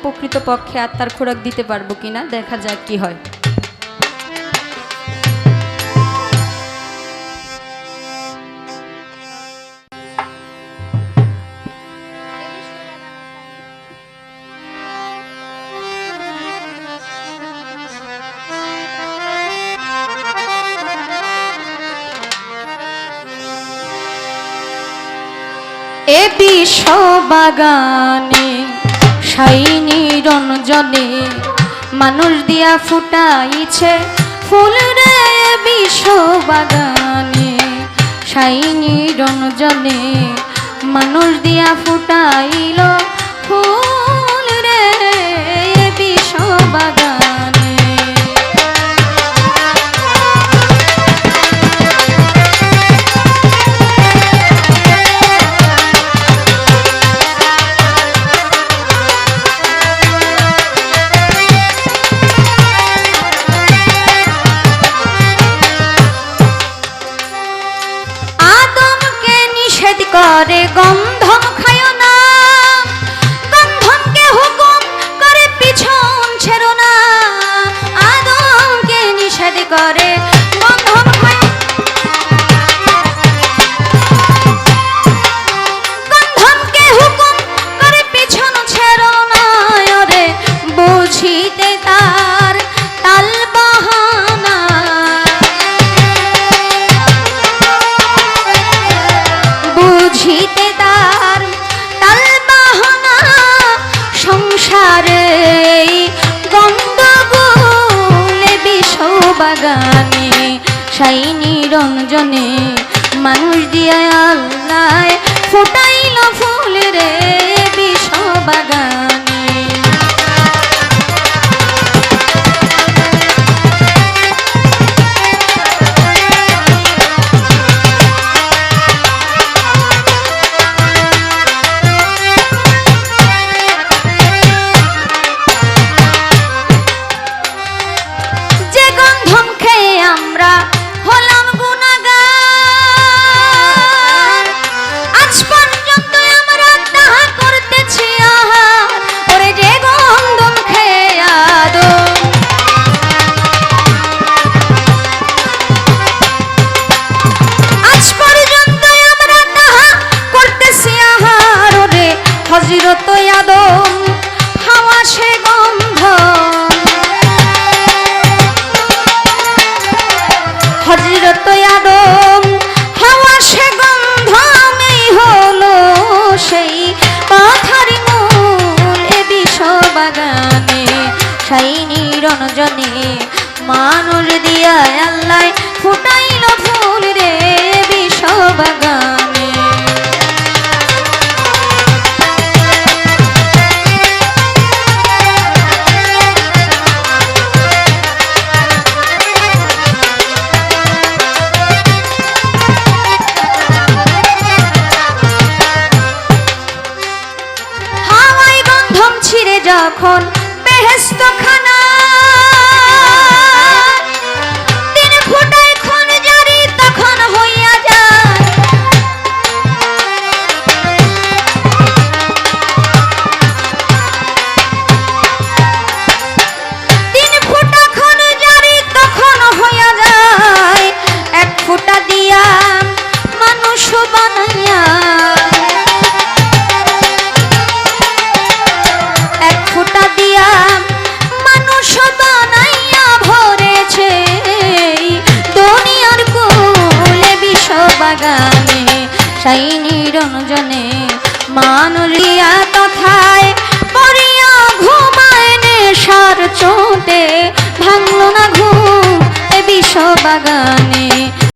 প্রকৃতপক্ষে আত্মার খোরাক দিতে পারবো কিনা, দেখা যাক কি হয়। এ বিশ্ব বাগানে শাইনি রঞ্জনে মানুষ দিয়া ফুটাইছে ফুল রে। বিশ্ব বাগানে শাইনি রঞ্জনে মানুষ দিয়া ফুটাইল ফুল রে। বিশ্ব বাগানে করে গন্ধম খায়ো না, গন্ধমকে হুকুম করে পিছন ছেড়ো না। আদমকে নিষেধ করে গন্ধম খায়, গন্ধমকে হুকুম করে পিছন ছেড়ো না। ওরে বুঝিতে তার তাল বাহানা, বুঝিতে তার তাল বাহানা। সংসারে গন্ধগোলে বিশ্ব বাগানে শাইনি রঞ্জনে মানুষ দিয়া আল্লাহ ফুটাইল ফুল রে। বিশ্ব বাগানে আমরা হলাম গুনাহগার, আজ পর্যন্ত আমরা তাহা করতেছি আহার। ওরে যে গন্ধম খেয়ে আদম, আজ পর্যন্ত আমরা তাহা করতেছি আহার। ওরে হযরত আদম হাওয়া সে গন্ধ, হযরত আদম হাওয়া সে গন্ধমেই হলো সেই পাথার মূল। এ বিশ্ব বাগানে শাইনি রঞ্জনে মানুষ দিয়া আল্লাহ ফুটাইল ফুল রে। বিশ্ব বাগানে ছিঁড়ে যখন বেহেশত খানা, তিন ফুটায় খুন জারি তখন হইয়া যায়। তিন ফুটা খুন জারি তখন হইয়া যায়। এক ফুটা দিয়া মানুষ বানাইয়া, ফুটা দিয়া মানুষ বানাইয়া ভরেছে দুনিয়ার কুলে। বিশ্ব বাগানে শাইনি রঞ্জনে মানুষ দিয়া তথায় পড়িয়া ঘুমায় নেশার চোটে ভাঙল না ঘুম। এ বিশ্ব বাগানে